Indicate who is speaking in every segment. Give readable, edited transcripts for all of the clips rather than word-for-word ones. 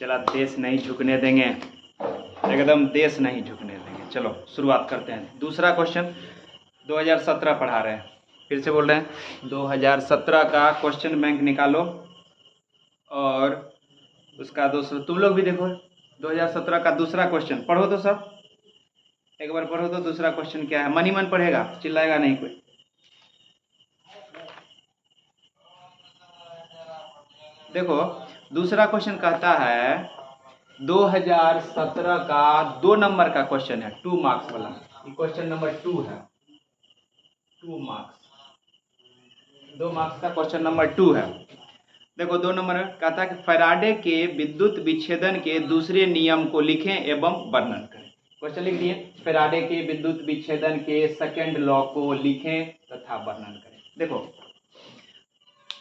Speaker 1: चला देश नहीं झुकने देंगे, एकदम देश नहीं झुकने देंगे। चलो शुरुआत करते हैं। दूसरा क्वेश्चन 2017 पढ़ा रहे हैं, फिर से बोल रहे हैं 2017 का क्वेश्चन बैंक निकालो और उसका दूसरा तुम लोग भी देखो। 2017 का दूसरा क्वेश्चन पढ़ो तो सब एक बार पढ़ो तो दूसरा क्वेश्चन क्या है। मन ही मन पढ़ेगा, चिल्लाएगा नहीं कोई। देखो दूसरा क्वेश्चन कहता है 2017 का 2 नंबर का क्वेश्चन है, 2 मार्क्स वाला। ये क्वेश्चन नंबर 2 है, 2 मार्क्स, 2 मार्क्स का क्वेश्चन नंबर 2 है। देखो 2 नंबर कहता है कि फैराडे के विद्युत विच्छेदन के दूसरे नियम को लिखें एवं वर्णन करें। क्वेश्चन लिख दिए, फैराडे के विद्युत विच्छेदन के सेकंड लॉ को लिखें तथा वर्णन करें। देखो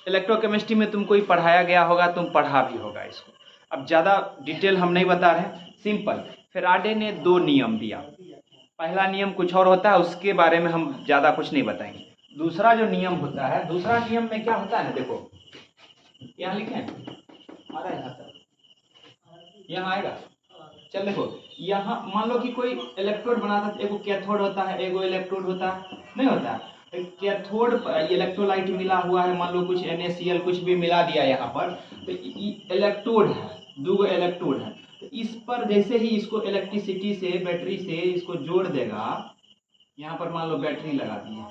Speaker 1: इलेक्ट्रोकेमिस्ट्री में तुमको ही पढ़ाया गया होगा, तुम पढ़ा भी होगा इसको। अब ज़्यादा डिटेल हम नहीं बता रहे हैं, सिंपल फैराडे ने 2 नियम दिया। पहला नियम कुछ और होता है, उसके बारे में हम ज़्यादा कुछ नहीं बताएंगे। दूसरा जो नियम होता है, दूसरा नियम में क्या होता है ना, देखो यहाँ लिखे आ रहा है यहाँ तक, यहाँ आएगा। चल देखो यहाँ मान लो कि कोई इलेक्ट्रोड बनाता है, एगो कैथोड होता है, एगो इलेक्ट्रोड होता है, नहीं होता है। कैथोड पर इलेक्ट्रोलाइट मिला हुआ है, मान लो कुछ NaCl कुछ भी मिला दिया यहाँ पर, तो इलेक्ट्रोड है, 2 इलेक्ट्रोड है। तो इस पर जैसे ही इसको इलेक्ट्रिसिटी से, बैटरी से इसको जोड़ देगा, यहाँ पर मान लो बैटरी लगा दिए,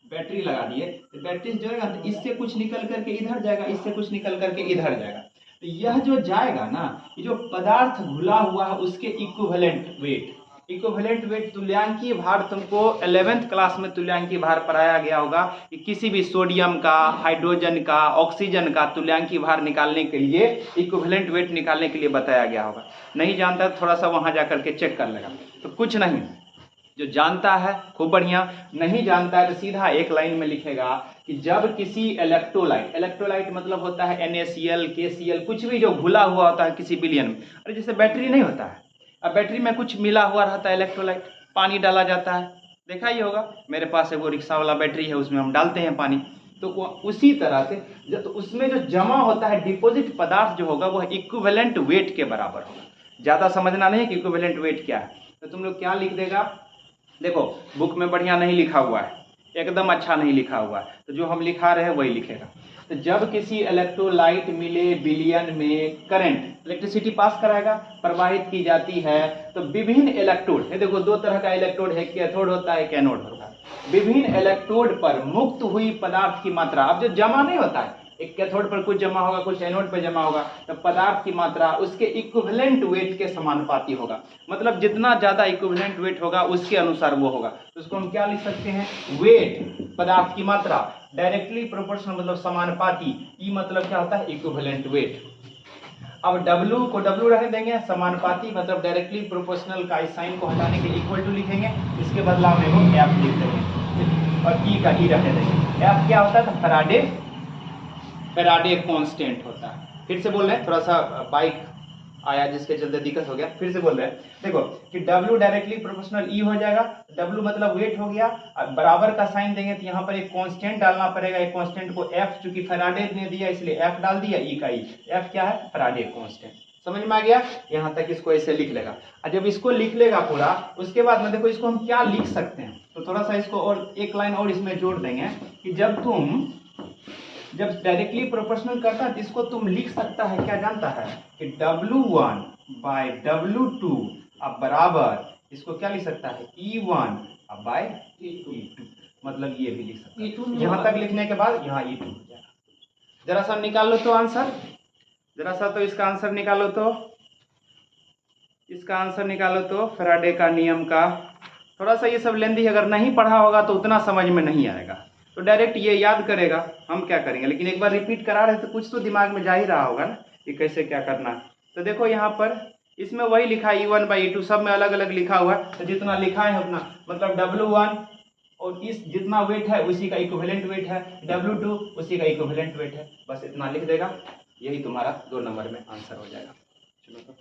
Speaker 1: बैटरी लगा दिए, तो बैटरी से जोड़ेगा तो इससे कुछ निकल करके इधर जाएगा, इससे कुछ निकल करके इधर जाएगा। तो यह जो जाएगा ना, ये जो पदार्थ घुला हुआ है उसके इक्विवेलेंट वेट, इक्विवेलेंट वेट तुल्यांकीय भार तुमको 11th क्लास में तुल्यांकीय भार पढ़ाया गया होगा कि किसी भी सोडियम का, हाइड्रोजन का, ऑक्सीजन का तुल्यांकीय भार निकालने के लिए, इक्विवेलेंट वेट निकालने के लिए बताया गया होगा। नहीं जानता थोड़ा सा वहाँ जा करके चेक कर लेगा। तो कुछ नहीं, जो जानता है खूब बढ़िया, नहीं जानता है तो सीधा एक लाइन में लिखेगा कि जब किसी इलेक्ट्रोलाइट, इलेक्ट्रोलाइट मतलब होता है NaCl, KCl, कुछ भी जो घुला हुआ होता है किसी विलयन में। अरे जैसे बैटरी नहीं होता है, अब बैटरी में कुछ मिला हुआ रहता है इलेक्ट्रोलाइट, पानी डाला जाता है, देखा ही होगा। मेरे पास है वो रिक्शा वाला बैटरी है, उसमें हम डालते हैं पानी। तो उसी तरह से तो उसमें जो जमा होता है डिपॉजिट पदार्थ जो होगा वह इक्विवेलेंट वेट के बराबर होगा। ज़्यादा समझना नहीं है कि इक्विवेलेंट वेट क्या है। तो तुम लोग क्या लिख देगा, देखो बुक में बढ़िया नहीं लिखा हुआ है, एकदम अच्छा नहीं लिखा हुआ है, तो जो हम लिखा रहे हैं वही लिखेगा। तो जब किसी इलेक्ट्रोलाइट मिले विलयन में करंट, इलेक्ट्रिसिटी पास कराएगा, प्रवाहित की जाती है, तो विभिन्न इलेक्ट्रोड है, देखो 2 तरह का इलेक्ट्रोड है, कैथोड होता है, एनोड होता है। विभिन्न इलेक्ट्रोड पर मुक्त हुई पदार्थ की मात्रा, अब जो जमा नहीं होता है, एक कैथोड पर कुछ जमा होगा, कुछ एनोड पर जमा होगा, तो पदार्थ की मात्रा उसके इक्विवेलेंट वेट के समानुपाती होगा। मतलब जितना ज्यादा इक्विवेलेंट वेट होगा उसके अनुसार वो होगा। तो उसको हम क्या लिख सकते हैं, वेट पदार्थ की मात्रा, डायरेक्टली प्रोपोर्शनल मतलब समानुपाती, ई मतलब क्या होता है, इक्विवेलेंट वेट। अब W को W रहने देंगे, समानुपाती मतलब डायरेक्टली प्रोपोर्शनल का इस साइन को हटाने के इक्वल टू लिखेंगे, इसके बदलाव में वो F लिख देंगे और E का E रहने देंगे। F क्या होता है, फैराडे कांस्टेंट होता है। फिर से बोल रहे हैं, थोड़ा सा बाइक आया जिसके चलते दिक्कत हो गया, फिर से बोल रहे हैं। देखो कि W डायरेक्टली प्रोपोर्शनल E हो जाएगा, W मतलब वेट हो गया, बराबर का साइन देंगे तो यहाँ पर एक कांस्टेंट डालना पड़ेगा। एक कांस्टेंट को F, चूंकि फैराडे ने दिया इसलिए F डाल दिया, E का E। F क्या है, फैराडे कांस्टेंट। समझ में आ गया, यहाँ तक इसको ऐसे लिख लेगा। और जब इसको लिख लेगा पूरा, उसके बाद में देखो इसको हम क्या लिख सकते हैं, तो थोड़ा सा इसको और एक लाइन और इसमें जोड़ देंगे कि जब डायरेक्टली प्रोपोर्शनल करता है तो इसको तुम लिख सकता है, क्या जानता है कि W1 बाय W2 अब बराबर, इसको क्या लिख सकता है, E1 अब बाय E2, मतलब ये भी लिख सकता है। यहाँ तक लिखने के बाद यहाँ E2 हो जाएगा। जरा सा निकाल लो तो आंसर, जरा सा तो इसका आंसर निकालो तो, इसका आंसर निकालो तो फैराडे का नियम का। थोड़ा सा ये सब लेंदी, अगर नहीं पढ़ा होगा तो उतना समझ में नहीं आएगा, तो डायरेक्ट ये याद करेगा, हम क्या करेंगे, लेकिन एक बार रिपीट करा रहे तो कुछ तो दिमाग में जा ही रहा होगा ना कि कैसे क्या करना है। तो देखो यहाँ पर इसमें वही लिखा है, E1 बाई E2, सब में अलग अलग लिखा हुआ है, तो जितना लिखा है उतना, मतलब W1 और इस जितना वेट है उसी का इक्विवेलेंट वेट है, W2 उसी का इक्विवेलेंट वेट है, बस इतना लिख देगा, यही तुम्हारा 2 नंबर में आंसर हो जाएगा। चलो तो